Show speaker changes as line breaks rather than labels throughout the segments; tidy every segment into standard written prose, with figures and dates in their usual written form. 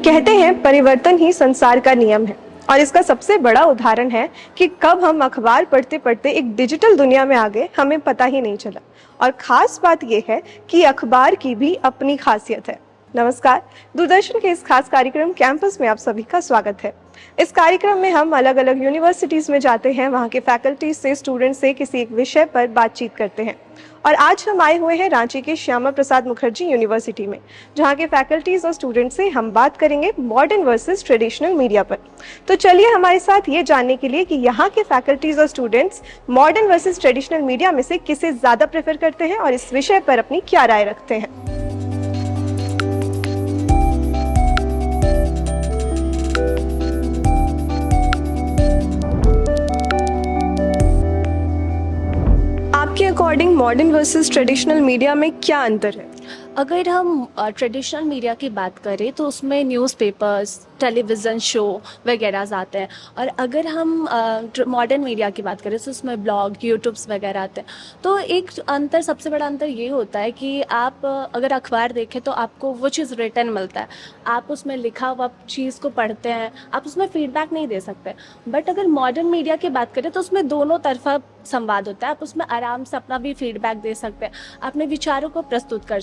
कहते हैं परिवर्तन ही संसार का नियम है और इसका सबसे बड़ा उदाहरण है कि कब हम अखबार पढ़ते पढ़ते एक डिजिटल दुनिया में आ गए हमें पता ही नहीं चला। और खास बात यह है कि अखबार की भी अपनी खासियत है। नमस्कार, दूरदर्शन के इस खास कार्यक्रम कैंपस में आप सभी का स्वागत है। इस कार्यक्रम में हम अलग अलग यूनिवर्सिटीज में जाते हैं, वहाँ के फैकल्टी से, स्टूडेंट से किसी एक विषय पर बातचीत करते हैं। और आज हम आए हुए हैं रांची के श्यामा प्रसाद मुखर्जी यूनिवर्सिटी में, जहाँ के फैकल्टीज और स्टूडेंट से हम बात करेंगे मॉडर्न वर्सेस ट्रेडिशनल मीडिया पर। तो चलिए हमारे साथ ये जानने के लिए कि यहाँ के फैकल्टीज और students modern versus traditional media में से किसे ज़्यादा प्रेफर करते हैं और इस विषय पर अपनी क्या राय रखते हैं। आपके according modern versus traditional media में क्या अंतर है?
अगर हम ट्रेडिशनल मीडिया की बात करें तो उसमें न्यूज़पेपर्स, टेलीविज़न शो वगैरह आते हैं, और अगर हम मॉडर्न मीडिया की बात करें तो उसमें ब्लॉग, यूट्यूब्स वगैरह आते हैं। तो एक अंतर, सबसे बड़ा अंतर ये होता है कि आप अगर अखबार देखें तो आपको वो चीज़ रिटन मिलता है, आप उसमें लिखा हुआ चीज़ को पढ़ते हैं, आप उसमें फीडबैक नहीं दे सकते। बट अगर मॉडर्न मीडिया की बात करें तो उसमें दोनों तरफा संवाद होता है, आप उसमें आराम से अपना भी फीडबैक दे सकते हैं, अपने विचारों को प्रस्तुत कर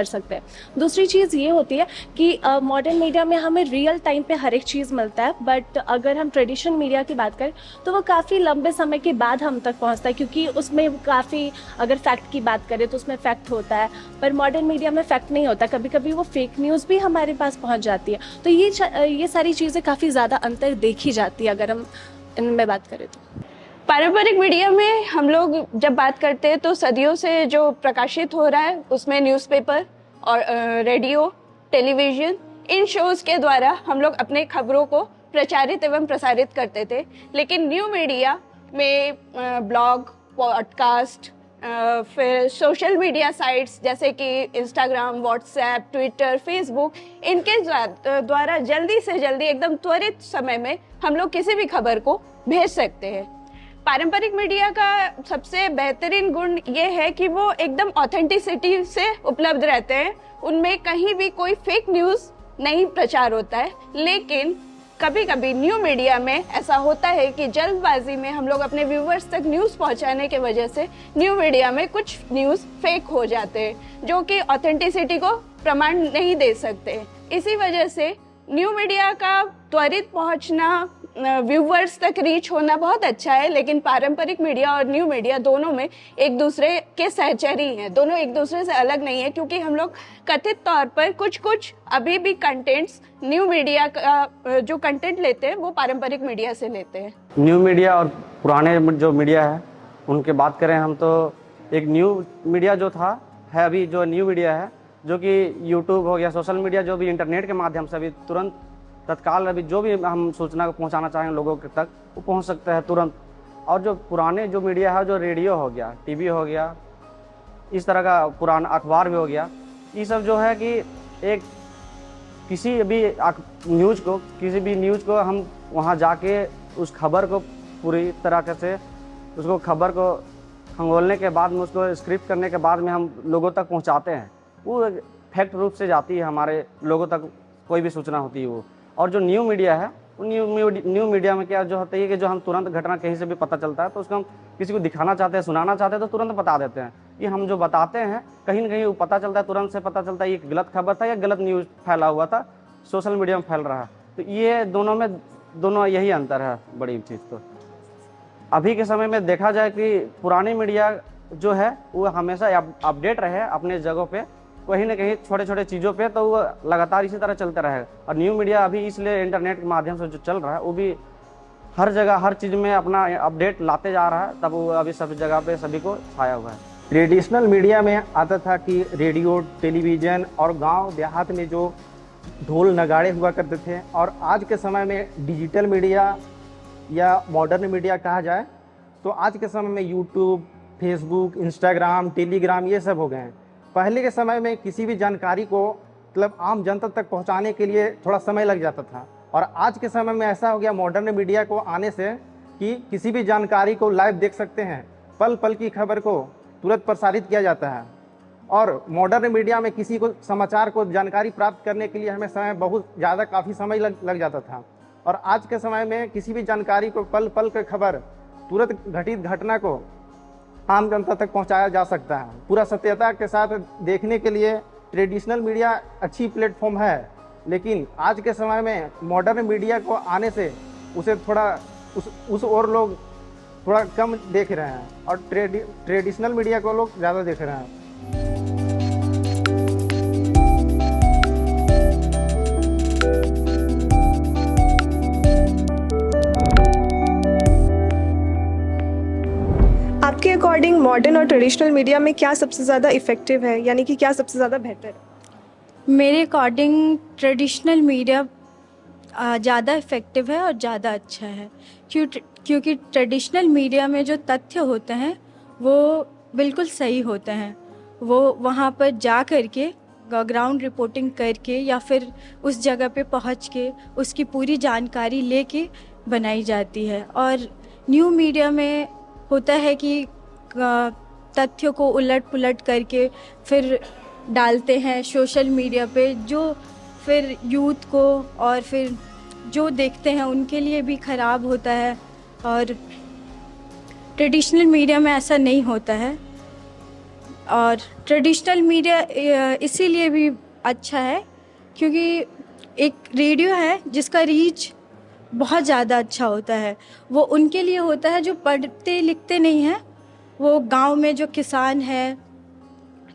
सकते हैं। दूसरी चीज़ ये होती है कि मॉडर्न मीडिया में हमें रियल टाइम पे हर एक चीज़ मिलता है, बट अगर हम ट्रेडिशनल मीडिया की बात करें तो वो काफ़ी लंबे समय के बाद हम तक पहुंचता है, क्योंकि उसमें काफ़ी, अगर फैक्ट की बात करें तो उसमें फैक्ट होता है, पर मॉडर्न मीडिया में फैक्ट नहीं होता। कभी कभी वो फेक न्यूज़ भी हमारे पास पहुँच जाती है। तो ये सारी चीज़ें काफ़ी ज़्यादा अंतर देखी जाती है अगर हम इनमें बात करें तो।
पारंपरिक मीडिया में हम लोग जब बात करते हैं तो सदियों से जो प्रकाशित हो रहा है उसमें न्यूज़पेपर और रेडियो, टेलीविज़न, इन शोज़ के द्वारा हम लोग अपने खबरों को प्रचारित एवं प्रसारित करते थे। लेकिन न्यू मीडिया में ब्लॉग, पॉडकास्ट, फिर सोशल मीडिया साइट्स जैसे कि इंस्टाग्राम, व्हाट्सएप, ट्विटर, फेसबुक, इनके द्वारा जल्दी से जल्दी, एकदम त्वरित समय में हम लोग किसी भी खबर को भेज सकते हैं। पारंपरिक मीडिया का सबसे बेहतरीन गुण ये है कि वो एकदम ऑथेंटिसिटी से उपलब्ध रहते हैं, उनमें कहीं भी कोई फेक न्यूज़ नहीं प्रचार होता है। लेकिन कभी कभी न्यू मीडिया में ऐसा होता है कि जल्दबाजी में हम लोग अपने व्यूवर्स तक न्यूज़ पहुंचाने के वजह से न्यू मीडिया में कुछ न्यूज़ फेक हो जाते हैं, जो कि ऑथेंटिसिटी को प्रमाण नहीं दे सकते। इसी वजह से न्यू मीडिया का त्वरित पहुंचना, व्यूवर्स तक रीच होना बहुत अच्छा है। लेकिन पारंपरिक मीडिया और न्यू मीडिया दोनों में एक दूसरे के सहचरी हैं, दोनों एक दूसरे से अलग नहीं है, क्योंकि हम लोग कथित तौर पर कुछ अभी भी कंटेंट्स न्यू मीडिया का जो कंटेंट लेते हैं वो पारंपरिक मीडिया से लेते हैं।
न्यू मीडिया और पुराने जो मीडिया है उनके बात करें हम तो एक न्यू मीडिया जो था है, अभी जो न्यू मीडिया है जो कि यूट्यूब हो गया, सोशल मीडिया, जो भी इंटरनेट के माध्यम से अभी तुरंत तत्काल अभी जो भी हम सूचना को पहुंचाना चाहें लोगों के तक वो पहुंच सकता है तुरंत। और जो पुराने जो मीडिया है, जो रेडियो हो गया, टीवी हो गया, इस तरह का पुराना अखबार भी हो गया, ये सब जो है कि एक किसी भी न्यूज़ को हम वहां जाके उस खबर को पूरी तरह से उसको खबर को खंगोलने के बाद में, उसको स्क्रिप्ट करने के बाद में हम लोगों तक पहुँचाते हैं। वो फैक्ट रूप से जाती है, हमारे लोगों तक कोई भी सूचना होती है वो। और जो न्यू मीडिया है, न्यू मीडिया में क्या जो होता है कि जो हम तुरंत घटना कहीं से भी पता चलता है तो उसको हम किसी को दिखाना चाहते हैं, सुनाना चाहते हैं तो तुरंत बता देते हैं। ये हम जो बताते हैं कहीं ना कहीं वो पता चलता है, तुरंत से पता चलता है ये गलत खबर था या गलत न्यूज़ फैला हुआ था, सोशल मीडिया में फैल रहा है। तो ये दोनों यही अंतर है बड़ी चीज़। तो अभी के समय में देखा जाए कि पुरानी मीडिया जो है वो हमेशा अपडेट रहे अपने जगहों पे, कहीं ना कहीं छोटे छोटे चीज़ों पे, तो वो लगातार इसी तरह चलता रहेगा। और न्यू मीडिया अभी इसलिए इंटरनेट के माध्यम से जो चल रहा है वो भी हर जगह हर चीज़ में अपना अपडेट लाते जा रहा है, तब वो अभी सभी जगह पे सभी को छाया हुआ है।
ट्रेडिशनल मीडिया में आता था कि रेडियो, टेलीविज़न और गांव देहात में जो ढोल नगाड़े हुआ करते थे, और आज के समय में डिजिटल मीडिया या मॉडर्न मीडिया कहा जाए तो आज के समय में यूट्यूब, फेसबुक, इंस्टाग्राम, टेलीग्राम ये सब हो गए हैं। पहले के समय में किसी भी जानकारी को मतलब आम जनता तक पहुंचाने के लिए थोड़ा समय लग जाता था, और आज के समय में ऐसा हो गया मॉडर्न मीडिया को आने से कि किसी भी जानकारी को लाइव देख सकते हैं, पल पल की खबर को तुरंत प्रसारित किया जाता है। और मॉडर्न मीडिया में किसी को समाचार को जानकारी प्राप्त करने के लिए हमें समय बहुत ज़्यादा काफ़ी समय लग जाता था। और आज के समय में किसी भी जानकारी को पल पल की खबर, तुरंत घटित घटना को आम जनता तक पहुंचाया जा सकता है। पूरा सत्यता के साथ देखने के लिए ट्रेडिशनल मीडिया अच्छी प्लेटफॉर्म है, लेकिन आज के समय में मॉडर्न मीडिया को आने से उसे थोड़ा उस और लोग थोड़ा कम देख रहे हैं और ट्रेडिशनल मीडिया को लोग ज़्यादा देख रहे हैं।
आपके अकॉर्डिंग मॉडर्न और ट्रेडिशनल मीडिया में क्या सबसे ज़्यादा इफ़ेक्टिव है, यानी कि क्या सबसे ज़्यादा बेहतर है?
मेरे अकॉर्डिंग ट्रेडिशनल मीडिया ज़्यादा इफ़ेक्टिव है और ज़्यादा अच्छा है, क्योंकि ट्रेडिशनल मीडिया में जो तथ्य होते हैं वो बिल्कुल सही होते हैं। वो वहाँ पर जा कर के ग्राउंड रिपोर्टिंग करके या फिर उस जगह पे पहुँच के उसकी पूरी जानकारी लेके बनाई जाती है। और न्यू मीडिया में होता है कि तथ्यों को उलट पुलट करके फिर डालते हैं सोशल मीडिया पे, जो फिर यूथ को और फिर जो देखते हैं उनके लिए भी ख़राब होता है। और ट्रेडिशनल मीडिया में ऐसा नहीं होता है। और ट्रेडिशनल मीडिया इसीलिए भी अच्छा है क्योंकि एक रेडियो है जिसका रीच बहुत ज़्यादा अच्छा होता है। वो उनके लिए होता है जो पढ़ते लिखते नहीं हैं, वो गांव में जो किसान है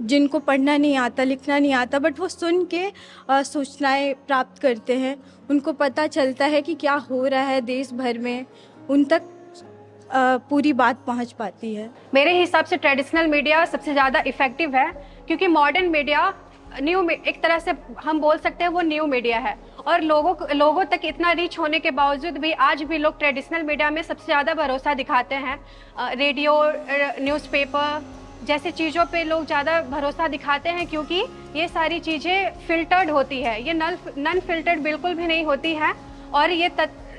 जिनको पढ़ना नहीं आता लिखना नहीं आता, बट वो सुन के सूचनाएं प्राप्त करते हैं, उनको पता चलता है कि क्या हो रहा है देश भर में, उन तक पूरी बात पहुंच पाती है।
मेरे हिसाब से ट्रेडिशनल मीडिया सबसे ज़्यादा इफ़ेक्टिव है क्योंकि मॉडर्न मीडिया एक तरह से हम बोल सकते हैं वो न्यू मीडिया है और लोगों तक इतना रीच होने के बावजूद भी आज भी लोग ट्रेडिशनल मीडिया में सबसे ज़्यादा भरोसा दिखाते हैं। रेडियो, न्यूज़पेपर जैसे चीज़ों पे लोग ज़्यादा भरोसा दिखाते हैं क्योंकि ये सारी चीज़ें फिल्टर्ड होती है, ये नॉन फिल्टर्ड बिल्कुल भी नहीं होती है। और ये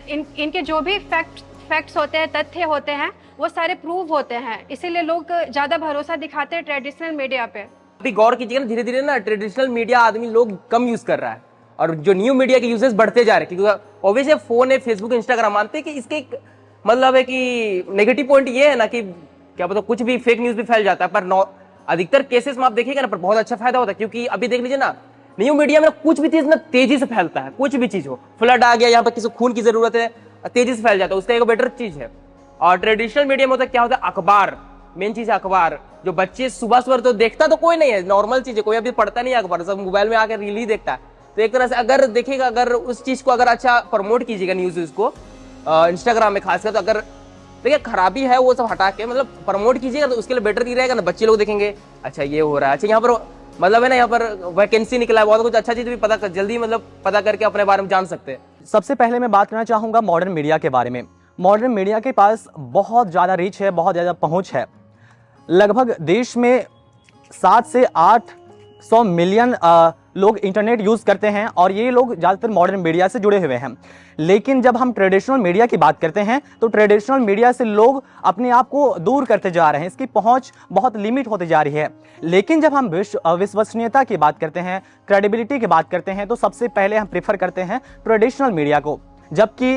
इनके जो भी फैक्ट्स होते हैं, तथ्य होते हैं, वो सारे प्रूव होते हैं, इसीलिए लोग ज़्यादा भरोसा दिखाते हैं ट्रेडिशनल मीडिया पे।
अभी गौर कीजिएगा ना, धीरे धीरे ना ट्रेडिशनल मीडिया आदमी लोग कम यूज कर रहा है और जो न्यू मीडिया के यूजेस बढ़ते जा रहे हैं क्योंकि ऑब्वियसली फोन है, फेसबुक, इंस्टाग्राम, मानते हैं कि इसके एक मतलब है कि नेगेटिव पॉइंट ये है ना कि क्या पता कुछ भी फेक न्यूज भी फैल जाता है, पर अधिकतर केसेस में आप देखिएगा ना पर बहुत अच्छा फायदा होता है क्योंकि अभी देख लीजिए ना न्यू मीडिया में कुछ भी चीज ना तेजी से फैलता है, कुछ भी चीज हो, फ्लड आ गया, यहाँ पर किसी खून की जरूरत है, तेजी से फैल जाता है, उसका एक बेटर चीज है। और ट्रेडिशनल मीडिया में होता है क्या होता है, अखबार मेन चीज है। अखबार जो बच्चे सुबह तो देखता तो कोई नहीं है, नॉर्मल चीज है, कोई अभी पढ़ता नहीं है अखबार, सब मोबाइल में आकर रील ही देखता है। तो एक तरह से अगर देखिएगा, अगर उस चीज को अगर अच्छा प्रमोट कीजिएगा न्यूज को इंस्टाग्राम में खासकर, तो अगर देखिए खराबी है वो सब हटा के मतलब प्रमोट कीजिएगा तो उसके लिए बेटर ही रहेगा ना, बच्चे लोग देखेंगे अच्छा ये हो रहा है, अच्छा यहाँ पर मतलब है ना, यहाँ पर वैकेंसी निकला है, बहुत कुछ अच्छा चीज भी जल्दी मतलब पता करके अपने बारे में जान सकते हैं।
सबसे पहले मैं बात करना चाहूँगा मॉडर्न मीडिया के बारे में। मॉडर्न मीडिया के पास बहुत ज़्यादा रीच है, बहुत ज़्यादा पहुँच है। लगभग देश में 7 से 800 मिलियन लोग इंटरनेट यूज़ करते हैं और ये लोग ज़्यादातर मॉडर्न मीडिया से जुड़े हुए हैं। लेकिन जब हम ट्रेडिशनल मीडिया की बात करते हैं तो ट्रेडिशनल मीडिया से लोग अपने आप को दूर करते जा रहे हैं, इसकी पहुंच बहुत लिमिट होती जा रही है। लेकिन जब हम विश्वसनीयता की बात करते हैं, क्रेडिबिलिटी की बात करते हैं, तो सबसे पहले हम प्रेफर करते हैं ट्रेडिशनल मीडिया को। जबकि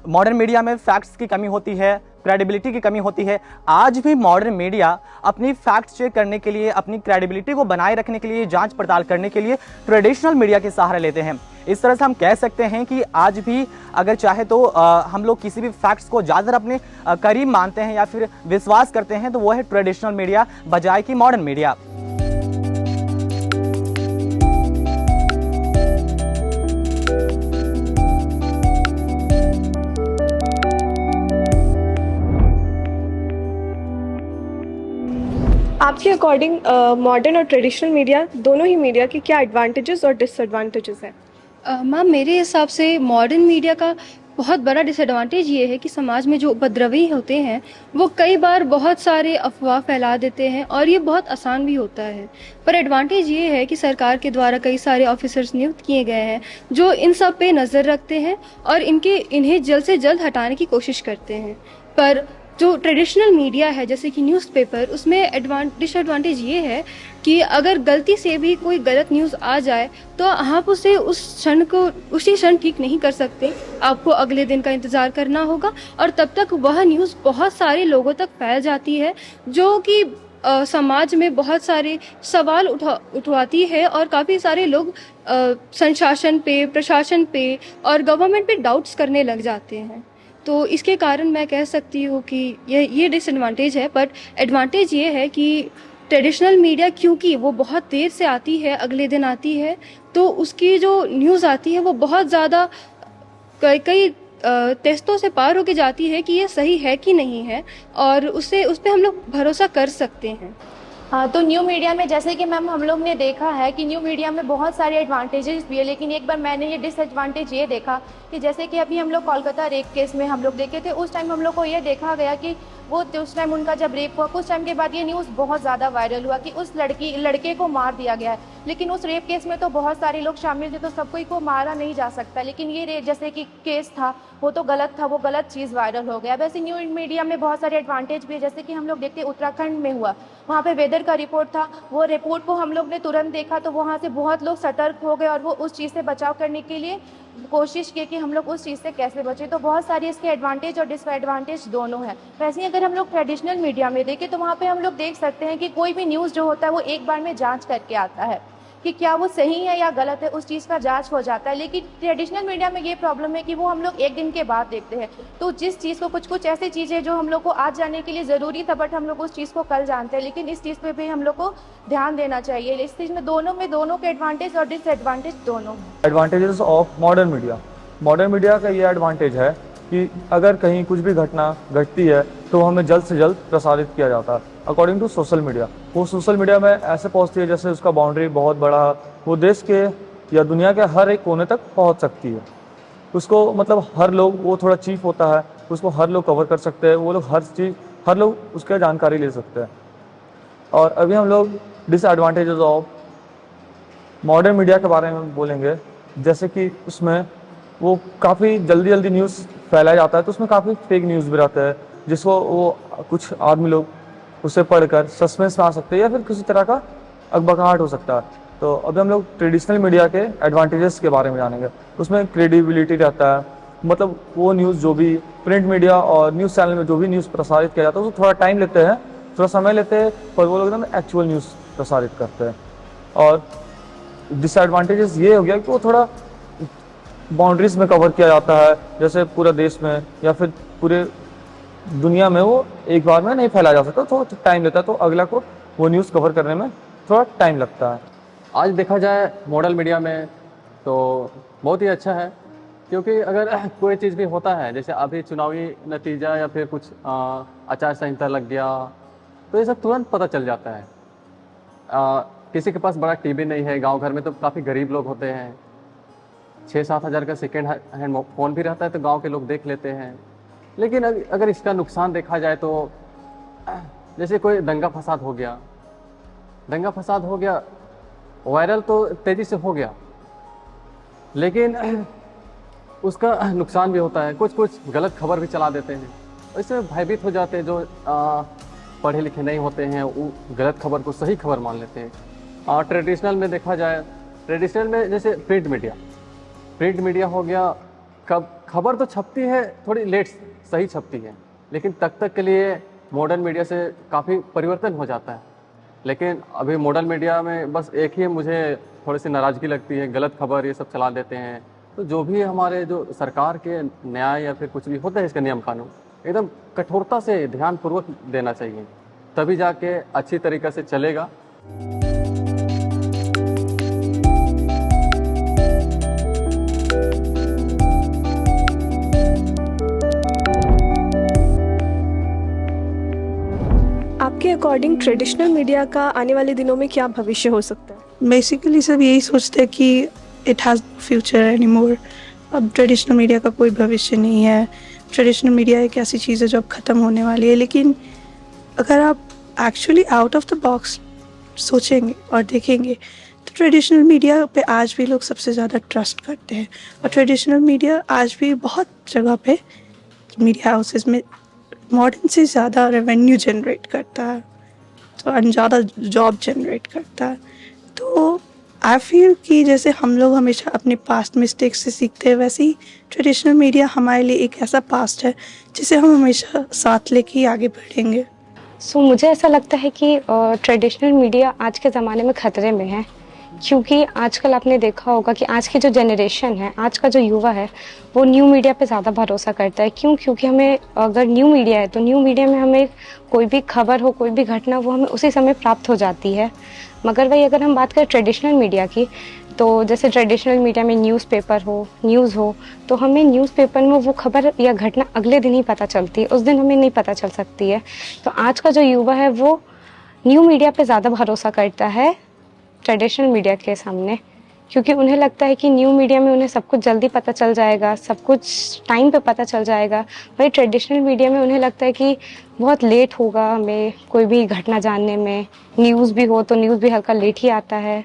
मॉडर्न मीडिया में फैक्ट्स की कमी होती है, क्रेडिबिलिटी की कमी होती है। आज भी मॉडर्न मीडिया अपनी फैक्ट चेक करने के लिए, अपनी क्रेडिबिलिटी को बनाए रखने के लिए, जांच पड़ताल करने के लिए ट्रेडिशनल मीडिया के सहारा लेते हैं। इस तरह से हम कह सकते हैं कि आज भी अगर चाहे तो हम लोग किसी भी फैक्ट्स को ज़्यादातर अपने करीब मानते हैं या फिर विश्वास करते हैं तो वो है ट्रेडिशनल मीडिया बजाय कि मॉडर्न मीडिया।
आपके अकॉर्डिंग मॉडर्न और ट्रेडिशनल मीडिया दोनों ही मीडिया के क्या एडवांटेजेस और डिसएडवांटेजेस हैं?
मैम मेरे हिसाब से मॉडर्न मीडिया का बहुत बड़ा डिसएडवांटेज ये है कि समाज में जो उपद्रवी होते हैं वो कई बार बहुत सारे अफवाह फैला देते हैं और ये बहुत आसान भी होता है। पर एडवांटेज ये है कि सरकार के द्वारा कई सारे ऑफिसर्स नियुक्त किए गए हैं जो इन सब पे नज़र रखते हैं और इन्हें जल्द से जल्द हटाने की कोशिश करते हैं। पर जो ट्रेडिशनल मीडिया है जैसे कि न्यूज़पेपर, उसमें डिसएडवांटेज ये है कि अगर गलती से भी कोई गलत न्यूज़ आ जाए तो आप उसे उसी क्षण ठीक नहीं कर सकते। आपको अगले दिन का इंतज़ार करना होगा और तब तक वह न्यूज़ बहुत सारे लोगों तक फैल जाती है, जो कि समाज में बहुत सारे सवाल उठवाती है और काफ़ी सारे लोग संशासन पे, प्रशासन पे और गवर्नमेंट पे डाउट्स करने लग जाते हैं। तो इसके कारण मैं कह सकती हूँ कि ये डिसएडवांटेज है, बट एडवांटेज ये है कि ट्रेडिशनल मीडिया क्योंकि वो बहुत देर से आती है, अगले दिन आती है, तो उसकी जो न्यूज़ आती है वो बहुत ज़्यादा कई टेस्टों से पार होके जाती है कि ये सही है कि नहीं है, और उस पर हम लोग भरोसा कर सकते हैं।
हाँ, तो न्यू मीडिया में जैसे कि मैम हम लोग ने देखा है कि न्यू मीडिया में बहुत सारे एडवांटेजेस भी है, लेकिन एक बार मैंने ये डिसएडवांटेज ये देखा कि जैसे कि अभी हम लोग कोलकाता रेप केस में हम लोग देखे थे, उस टाइम हम लोग को ये देखा गया कि वो उस टाइम उनका जब रेप हुआ कुछ टाइम के बाद ये न्यूज़ बहुत ज़्यादा वायरल हुआ कि उस लड़के को मार दिया गया है। लेकिन उस रेप केस में तो बहुत सारे लोग शामिल थे, तो सब कोई को मारा नहीं जा सकता, लेकिन ये जैसे कि केस था वो तो गलत था, वो गलत चीज़ वायरल हो गया। वैसे न्यू मीडिया में बहुत सारे एडवांटेज भी है, जैसे कि हम लोग देखते उत्तराखंड में हुआ, वहाँ पे वेदर का रिपोर्ट था, वो रिपोर्ट को हम लोग ने तुरंत देखा तो वहाँ से बहुत लोग सतर्क हो गए और वो उस चीज़ से बचाव करने के लिए कोशिश की कि हम लोग उस चीज़ से कैसे बचें। तो बहुत सारी इसके एडवांटेज और डिसएडवांटेज दोनों हैं। वैसे ही अगर हम लोग ट्रेडिशनल मीडिया में देखें तो वहाँ पे हम लोग देख सकते हैं कि कोई भी न्यूज़ जो होता है वो एक बार में जांच करके आता है कि क्या वो सही है या गलत है, उस चीज़ का जांच हो जाता है। लेकिन ट्रेडिशनल मीडिया में ये प्रॉब्लम है कि वो हम लोग एक दिन के बाद देखते हैं, तो जिस चीज़ को कुछ ऐसी चीज़ें जो हम लोग को आज जानने के लिए ज़रूरी था बट हम लोग उस चीज़ को कल जानते हैं, लेकिन इस चीज़ पे भी हम लोग को ध्यान देना चाहिए। इस चीज़ में दोनों के एडवांटेज और डिसएडवांटेज दोनों।
एडवांटेजेस ऑफ मॉडर्न मीडिया का ये एडवांटेज है कि अगर कहीं कुछ भी घटना घटती है तो हमें जल्द से जल्द प्रसारित किया जाता है। अकॉर्डिंग टू सोशल मीडिया, वो सोशल मीडिया में ऐसे पहुंचती है जैसे उसका बाउंड्री बहुत बड़ा, वो देश के या दुनिया के हर एक कोने तक पहुंच सकती है। उसको मतलब हर लोग, वो थोड़ा चीप होता है, उसको हर लोग कवर कर सकते हैं, वो लोग हर लोग उसका जानकारी ले सकते हैं। और अभी हम लोग डिसएडवांटेजेस ऑफ मॉडर्न मीडिया के बारे में बोलेंगे, जैसे कि उसमें वो काफ़ी जल्दी न्यूज़ फैलाया जाता है, तो उसमें काफ़ी फेक न्यूज़ भी रहता है, जिसको वो कुछ आदमी लोग उसे पढ़कर सस्पेंस में आ सकते हैं या फिर किसी तरह का अकबकाहट हो सकता है। तो अभी हम लोग ट्रेडिशनल मीडिया के एडवांटेजेस के बारे में जानेंगे। उसमें क्रेडिबिलिटी रहता है, मतलब वो न्यूज़ जो भी प्रिंट मीडिया और न्यूज़ चैनल में जो भी न्यूज़ प्रसारित किया जाता है उसको थोड़ा टाइम लेते हैं, थोड़ा समय लेते हैं, पर वो लोग एकदम एक्चुअल न्यूज़ प्रसारित करते हैं। और डिसएडवांटेजेस ये हो गया कि वो थोड़ा बाउंड्रीज में कवर किया जाता है, जैसे पूरा देश में या फिर पूरे दुनिया में वो एक बार में नहीं फैलाया जा सकता, थोड़ा टाइम लेता है, तो अगला को वो न्यूज़ कवर करने में थोड़ा टाइम लगता है।
आज देखा जाए मॉडल मीडिया में तो बहुत ही अच्छा है, क्योंकि अगर कोई चीज़ भी होता है, जैसे अभी चुनावी नतीजा या फिर कुछ आचार संहिता लग गया, तो ये सब तुरंत पता चल जाता है। किसी के पास बड़ा टीवी नहीं है, गांव घर में तो काफ़ी गरीब लोग होते हैं, 6-7 हज़ार का सेकेंड हैंड फ़ोन भी रहता है तो गांव के लोग देख लेते हैं। लेकिन अगर इसका नुकसान देखा जाए तो जैसे कोई दंगा फसाद हो गया, वायरल तो तेज़ी से हो गया, लेकिन उसका नुकसान भी होता है। कुछ गलत खबर भी चला देते हैं, इससे भयभीत हो जाते हैं। जो पढ़े लिखे नहीं होते हैं वो गलत खबर को सही खबर मान लेते हैं। ट्रेडिशनल में देखा जाए, ट्रेडिशनल में जैसे प्रिंट मीडिया हो गया, खबर तो छपती है, थोड़ी लेट सही छपती है, लेकिन तक के लिए मॉडर्न मीडिया से काफ़ी परिवर्तन हो जाता है। लेकिन अभी मॉडर्न मीडिया में बस एक ही मुझे थोड़ी सी नाराज़गी लगती है, गलत खबर ये सब चला देते हैं। तो जो भी हमारे जो सरकार के न्याय या फिर कुछ भी होता है इसका नियम कानून, एकदम कठोरता से ध्यानपूर्वक देना चाहिए, तभी जाके अच्छी तरीक़े से चलेगा।
आपके अकॉर्डिंग ट्रेडिशनल मीडिया का आने वाले दिनों में क्या भविष्य हो सकता है?
बेसिकली सब यही सोचते हैं कि इट हैज़ फ्यूचर एनीमोर। अब ट्रेडिशनल मीडिया का कोई भविष्य नहीं है। ट्रेडिशनल मीडिया एक ऐसी चीज़ है जो अब ख़त्म होने वाली है। लेकिन अगर आप actually out of the box सोचेंगे और देखेंगे तो ट्रेडिशनल मीडिया पे आज भी लोग सबसे ज़्यादा ट्रस्ट करते हैं, और ट्रेडिशनल मीडिया आज भी बहुत जगह पे मीडिया हाउसेस में मॉडर्न से ज़्यादा रेवेन्यू जनरेट करता है, तो ज़्यादा जॉब जनरेट करता है। तो आई फील कि जैसे हम लोग हमेशा अपने पास्ट मिस्टेक्स से सीखते हैं, वैसे ही ट्रेडिशनल मीडिया हमारे लिए एक ऐसा पास्ट है जिसे हम हमेशा साथ लेके ही आगे बढ़ेंगे।
मुझे ऐसा लगता है कि ट्रेडिशनल मीडिया आज के ज़माने में ख़तरे में है, क्योंकि आजकल आपने देखा होगा कि आज की जो जनरेशन है, आज का जो युवा है, वो न्यू मीडिया पे ज़्यादा भरोसा करता है। क्यों? क्योंकि हमें अगर न्यू मीडिया है तो न्यू मीडिया में हमें कोई भी खबर हो, कोई भी घटना, वो हमें उसी समय प्राप्त हो जाती है। मगर वही अगर हम बात करें ट्रेडिशनल मीडिया की, तो जैसे ट्रेडिशनल मीडिया में न्यूज़पेपर हो, न्यूज़ हो, तो हमें न्यूज़पेपर में वो खबर या घटना अगले दिन ही पता चलती है, उस दिन हमें नहीं पता चल सकती है। तो आज का जो युवा है वो न्यू मीडिया पे ज़्यादा भरोसा करता है ट्रेडिशनल मीडिया के सामने, क्योंकि उन्हें लगता है कि न्यू मीडिया में उन्हें सब कुछ जल्दी पता चल जाएगा, सब कुछ टाइम पे पता चल जाएगा। वही ट्रेडिशनल मीडिया में उन्हें लगता है कि बहुत लेट होगा हमें कोई भी घटना जानने में। न्यूज़ भी हो तो न्यूज़ भी हल्का लेट ही आता है,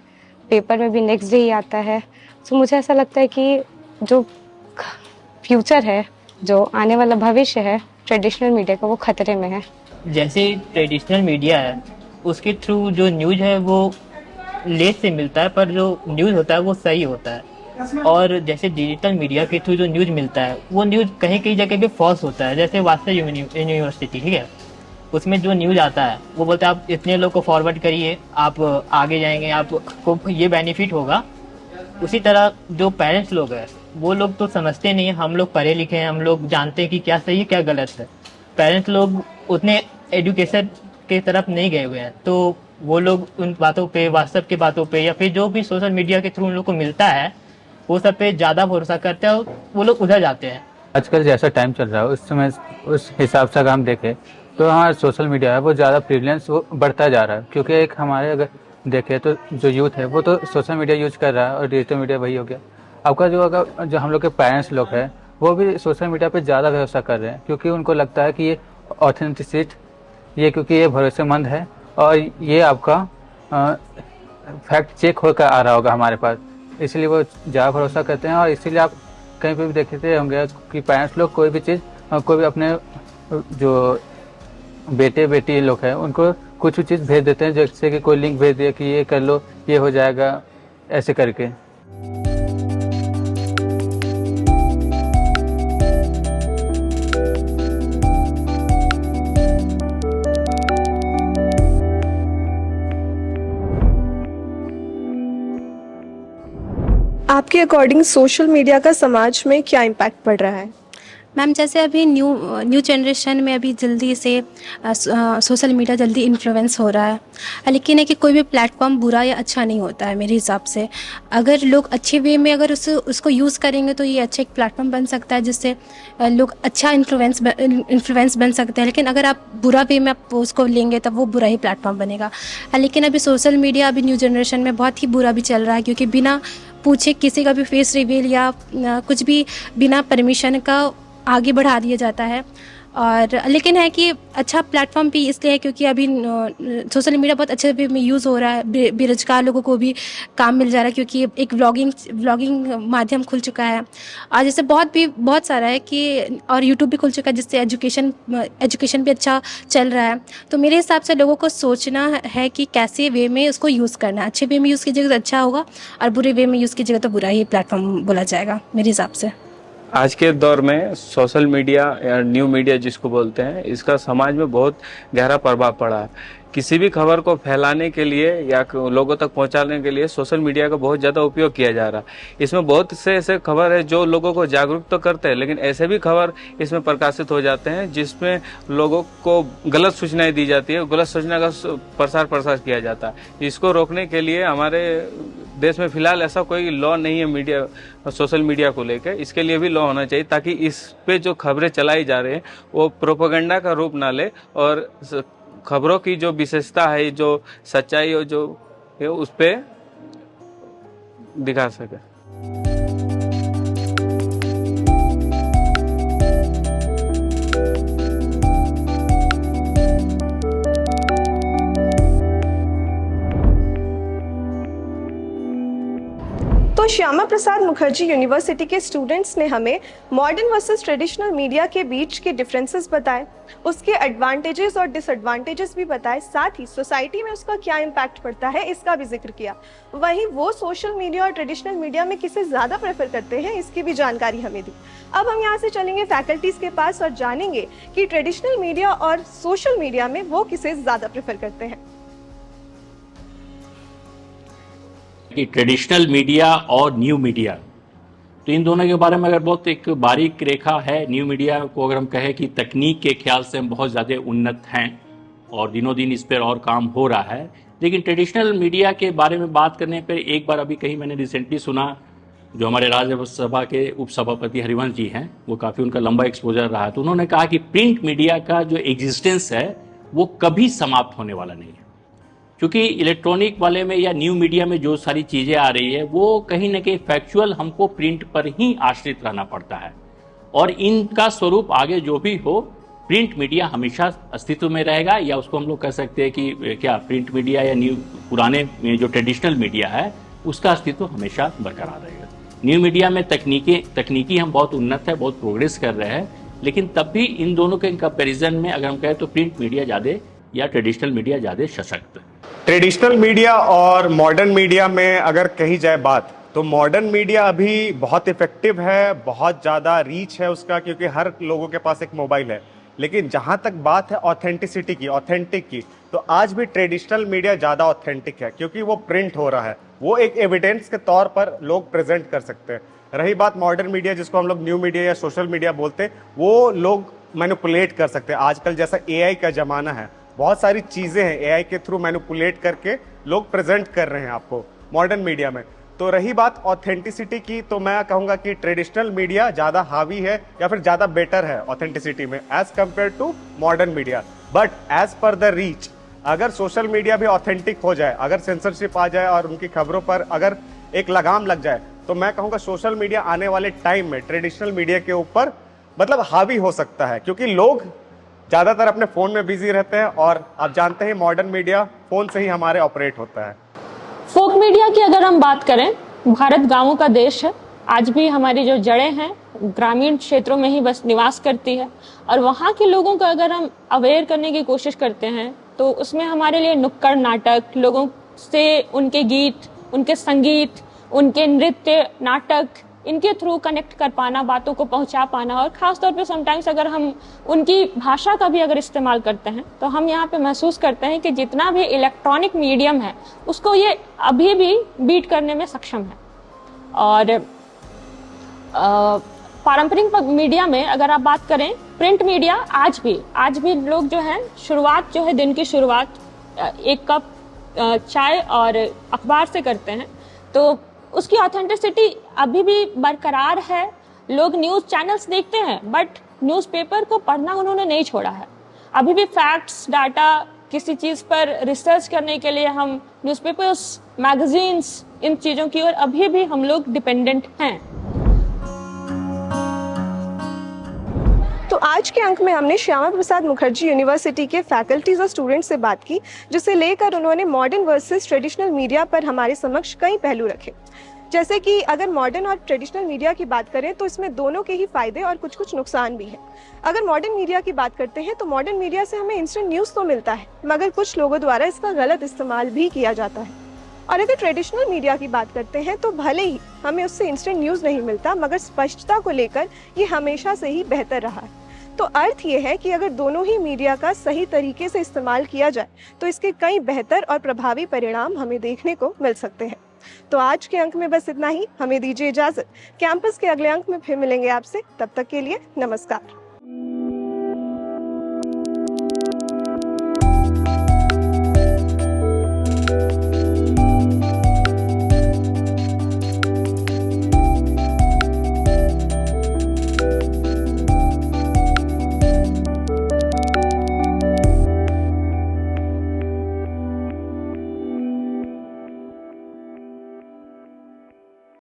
पेपर में भी नेक्स्ट डे ही आता है। तो मुझे ऐसा लगता है कि जो फ्यूचर है, जो आने वाला भविष्य है ट्रेडिशनल मीडिया का, वो खतरे में है।
जैसे ट्रेडिशनल मीडिया है, उसके थ्रू जो न्यूज़ है वो लेट से मिलता है, पर जो न्यूज़ होता है वो सही होता है। और जैसे डिजिटल मीडिया के थ्रू जो न्यूज़ मिलता है, वो न्यूज़ कहीं कहीं जगह पे फॉल्स होता है। जैसे वास्तव यूनिवर्सिटी, ठीक है, उसमें जो न्यूज़ आता है वो बोलता है आप इतने लोग को फॉरवर्ड करिए, आप आगे जाएंगे, आपको ये बेनिफिट होगा। उसी तरह जो पेरेंट्स लोग हैं, वो लोग तो समझते नहीं है। हम लोग पढ़े लिखे हैं, हम लोग जानते हैं कि क्या सही है क्या गलत है। पेरेंट्स लोग उतने एजुकेशन के तरफ नहीं गए हुए हैं, तो वो लोग उन बातों पे, वास्तव की बातों पे, या फिर जो भी सोशल मीडिया के थ्रू उन लोग को मिलता है, वो सब पे ज़्यादा भरोसा करते हैं और वो लोग उधर जाते हैं।
आजकल जैसा टाइम चल रहा है उस समय, उस हिसाब से अगर हम देखें तो हमारा सोशल मीडिया है वो ज़्यादा प्रीवलेंस वो बढ़ता जा रहा है। क्योंकि एक हमारे अगर देखें तो जो यूथ है वो तो सोशल मीडिया यूज कर रहा है और डिजिटल मीडिया वही हो गया। आपका जो हम लोग के पेरेंट्स लोग हैं वो भी सोशल मीडिया पे ज़्यादा भरोसा कर रहे हैं, क्योंकि उनको लगता है कि ये ऑथेंटिसिटी, ये क्योंकि ये भरोसेमंद है और ये आपका फैक्ट चेक होकर आ रहा होगा हमारे पास, इसलिए वो ज़्यादा भरोसा करते हैं। और इसीलिए आप कहीं पे भी देखते होंगे कि पेरेंट्स लोग कोई भी चीज़, कोई भी अपने जो बेटे बेटी लोग हैं उनको कुछ भी चीज़ भेज देते हैं, जैसे कि कोई लिंक भेज दिया कि ये कर लो, ये हो जाएगा, ऐसे करके।
आपके अकॉर्डिंग सोशल मीडिया का समाज में क्या इम्पैक्ट पड़ रहा है?
मैम, जैसे अभी न्यू जनरेशन में अभी जल्दी से सोशल मीडिया जल्दी इन्फ्लुएंस हो रहा है, लेकिन है कि कोई भी प्लेटफॉर्म बुरा या अच्छा नहीं होता है मेरे हिसाब से। अगर लोग अच्छे वे में अगर उसको यूज़ करेंगे तो ये अच्छा एक प्लेटफॉर्म बन सकता है जिससे लोग अच्छा इन्फ्लुएंस बन सकते हैं। लेकिन अगर आप बुरा वे में आप उसको लेंगे तब वो बुरा ही प्लेटफॉर्म बनेगा। लेकिन अभी सोशल मीडिया अभी न्यू जनरेशन में बहुत ही बुरा भी चल रहा है, क्योंकि बिना पूछे किसी का भी फेस रिवील या कुछ भी बिना परमिशन का आगे बढ़ा दिया जाता है। और लेकिन है कि अच्छा प्लेटफॉर्म भी इसलिए है क्योंकि अभी सोशल मीडिया बहुत अच्छे वे में यूज़ हो रहा है। बेरोजगार लोगों को भी काम मिल जा रहा है, क्योंकि एक व्लॉगिंग माध्यम खुल चुका है। और जैसे बहुत सारा है कि और यूट्यूब भी खुल चुका है, जिससे एजुकेशन भी अच्छा चल रहा है। तो मेरे हिसाब से लोगों को सोचना है कि कैसे वे में उसको यूज़ करना है। अच्छे वे में यूज़ कीजिएगा तो अच्छा होगा, और बुरे वे में यूज़ कीजिएगा तो बुरा ही प्लेटफॉर्म बोला जाएगा मेरे हिसाब से।
आज के दौर में सोशल मीडिया या न्यू मीडिया जिसको बोलते हैं, इसका समाज में बहुत गहरा प्रभाव पड़ा है। किसी भी खबर को फैलाने के लिए या लोगों तक पहुंचाने के लिए सोशल मीडिया का बहुत ज़्यादा उपयोग किया जा रहा है। इसमें बहुत से ऐसे खबर है जो लोगों को जागरूक तो करते हैं, लेकिन ऐसे भी खबर इसमें प्रकाशित हो जाते हैं जिसमें लोगों को गलत सूचनाएं दी जाती है, गलत सूचना का प्रसार किया जाता है। इसको रोकने के लिए हमारे देश में फिलहाल ऐसा कोई लॉ नहीं है सोशल मीडिया को लेकर। इसके लिए भी लॉ होना चाहिए ताकि इस पे जो खबरें चलाई जा रही हैं वो प्रोपेगेंडा का रूप ना ले और खबरों की जो विशेषता है, जो सच्चाई हो, जो है उस पे दिखा सके।
तो श्यामा प्रसाद मुखर्जी यूनिवर्सिटी के स्टूडेंट्स ने हमें मॉडर्न वर्सेस ट्रेडिशनल मीडिया के बीच के डिफरेंसेस बताए, उसके एडवांटेजेस और डिसएडवांटेजेस भी बताए, साथ ही सोसाइटी में उसका क्या इम्पैक्ट पड़ता है इसका भी जिक्र किया। वहीं वो सोशल मीडिया और ट्रेडिशनल मीडिया में किसे ज़्यादा प्रेफर करते हैं इसकी भी जानकारी हमें दी। अब हम यहाँ से चलेंगे फैकल्टीज़ के पास और जानेंगे कि ट्रेडिशनल मीडिया और सोशल मीडिया में वो किसे ज़्यादा प्रेफर करते हैं।
कि ट्रेडिशनल मीडिया और न्यू मीडिया, तो इन दोनों के बारे में अगर बहुत एक बारीक रेखा है। न्यू मीडिया को अगर हम कहें कि तकनीक के ख्याल से हम बहुत ज़्यादा उन्नत हैं और दिनों दिन इस पर और काम हो रहा है, लेकिन ट्रेडिशनल मीडिया के बारे में बात करने पर एक बार अभी कहीं मैंने रिसेंटली सुना, जो हमारे राज्यसभा के उपसभापति हरिवंश जी हैं, वो काफ़ी उनका लंबा एक्सपोजर रहा है, तो उन्होंने कहा कि प्रिंट मीडिया का जो एग्जिस्टेंस है वो कभी समाप्त होने वाला नहीं है, क्योंकि इलेक्ट्रॉनिक वाले में या न्यू मीडिया में जो सारी चीज़ें आ रही है वो कहीं ना कहीं फैक्चुअल हमको प्रिंट पर ही आश्रित रहना पड़ता है, और इनका स्वरूप आगे जो भी हो प्रिंट मीडिया हमेशा अस्तित्व में रहेगा, या उसको हम लोग कह सकते हैं कि क्या प्रिंट मीडिया या न्यू पुराने में जो ट्रेडिशनल मीडिया है उसका अस्तित्व हमेशा बरकरार रहेगा। न्यू मीडिया में तकनीकी हम बहुत उन्नत है, बहुत प्रोग्रेस कर रहे हैं, लेकिन तब भी इन दोनों के कंपैरिजन में अगर हम कहें तो प्रिंट मीडिया ज़्यादा या ट्रेडिशनल मीडिया ज़्यादा सशक्त है।
ट्रेडिशनल मीडिया और मॉडर्न मीडिया में अगर कही जाए बात, तो मॉडर्न मीडिया अभी बहुत इफेक्टिव है, बहुत ज़्यादा रीच है उसका, क्योंकि हर लोगों के पास एक मोबाइल है। लेकिन जहाँ तक बात है ऑथेंटिसिटी की, ऑथेंटिक की, तो आज भी ट्रेडिशनल मीडिया ज़्यादा ऑथेंटिक है, क्योंकि वो प्रिंट हो रहा है, वो एक एविडेंस के तौर पर लोग प्रेजेंट कर सकते हैं। रही बात मॉडर्न मीडिया, जिसको हम लोग न्यू मीडिया या सोशल मीडिया बोलते हैं, वो लोग मैनिपुलेट कर सकते हैं। आजकल जैसा AI का ज़माना है, बहुत सारी चीज़ें हैं AI के थ्रू मैनिपुलेट करके लोग प्रेजेंट कर रहे हैं आपको मॉडर्न मीडिया में। तो रही बात ऑथेंटिसिटी की, तो मैं कहूँगा कि ट्रेडिशनल मीडिया ज़्यादा हावी है या फिर ज़्यादा बेटर है ऑथेंटिसिटी में as compare to modern media. But as पर द रीच, अगर सोशल मीडिया भी ऑथेंटिक हो जाए, अगर सेंसरशिप आ जाए और उनकी खबरों पर अगर एक लगाम लग जाए, तो मैं कहूँगा सोशल मीडिया आने वाले टाइम में ट्रेडिशनल मीडिया के ऊपर मतलब हावी हो सकता है, क्योंकि लोग ज़्यादातर अपने फ़ोन में बिजी रहते हैं, और आप जानते हैं मॉडर्न मीडिया फ़ोन से ही हमारे ऑपरेट होता है।
फोक मीडिया की अगर हम बात करें, भारत गांवों का देश है। आज भी हमारी जो जड़ें हैं ग्रामीण क्षेत्रों में ही बस निवास करती है, और वहाँ के लोगों को अगर हम अवेयर करने की कोशिश करते हैं तो उसमें हमारे लिए नुक्कड़ नाटक, लोगों से उनके गीत, उनके संगीत, उनके नृत्य नाटक, इनके थ्रू कनेक्ट कर पाना, बातों को पहुंचा पाना, और ख़ासतौर पे समटाइम्स अगर हम उनकी भाषा का भी अगर इस्तेमाल करते हैं तो हम यहाँ पे महसूस करते हैं कि जितना भी इलेक्ट्रॉनिक मीडियम है उसको ये अभी भी बीट करने में सक्षम है। और पारंपरिक मीडिया में अगर आप बात करें, प्रिंट मीडिया आज भी लोग जो है शुरुआत जो है दिन की शुरुआत एक कप चाय और अखबार से करते हैं, तो उसकी ऑथेंटिसिटी अभी भी बरकरार है। लोग न्यूज़ चैनल्स देखते हैं बट न्यूज़पेपर को पढ़ना उन्होंने नहीं छोड़ा है। अभी भी फैक्ट्स, डाटा, किसी चीज़ पर रिसर्च करने के लिए हम न्यूज़पेपर्स, मैगजीन्स, इन चीज़ों की ओर अभी भी हम लोग डिपेंडेंट हैं।
तो आज के अंक में हमने श्यामा प्रसाद मुखर्जी यूनिवर्सिटी के फैकल्टीज और स्टूडेंट्स से बात की, जिसे लेकर उन्होंने मॉडर्न वर्सेस ट्रेडिशनल मीडिया पर हमारे समक्ष कई पहलू रखे। जैसे कि अगर मॉडर्न और ट्रेडिशनल मीडिया की बात करें तो इसमें दोनों के ही फायदे और कुछ कुछ नुकसान भी हैं। अगर मॉडर्न मीडिया की बात करते हैं तो मॉडर्न मीडिया से हमें इंस्टेंट न्यूज़ तो मिलता है, मगर कुछ लोगों द्वारा इसका गलत इस्तेमाल भी किया जाता है। और अगर ट्रेडिशनल मीडिया की बात करते हैं तो भले ही हमें उससे इंस्टेंट न्यूज़ नहीं मिलता, मगर स्पष्टता को लेकर ये हमेशा से ही बेहतर रहा है। तो अर्थ ये है कि अगर दोनों ही मीडिया का सही तरीके से इस्तेमाल किया जाए तो इसके कई बेहतर और प्रभावी परिणाम हमें देखने को मिल सकते हैं। तो आज के अंक में बस इतना ही। हमें दीजिए इजाज़त। कैंपस के अगले अंक में फिर मिलेंगे आपसे। तब तक के लिए नमस्कार।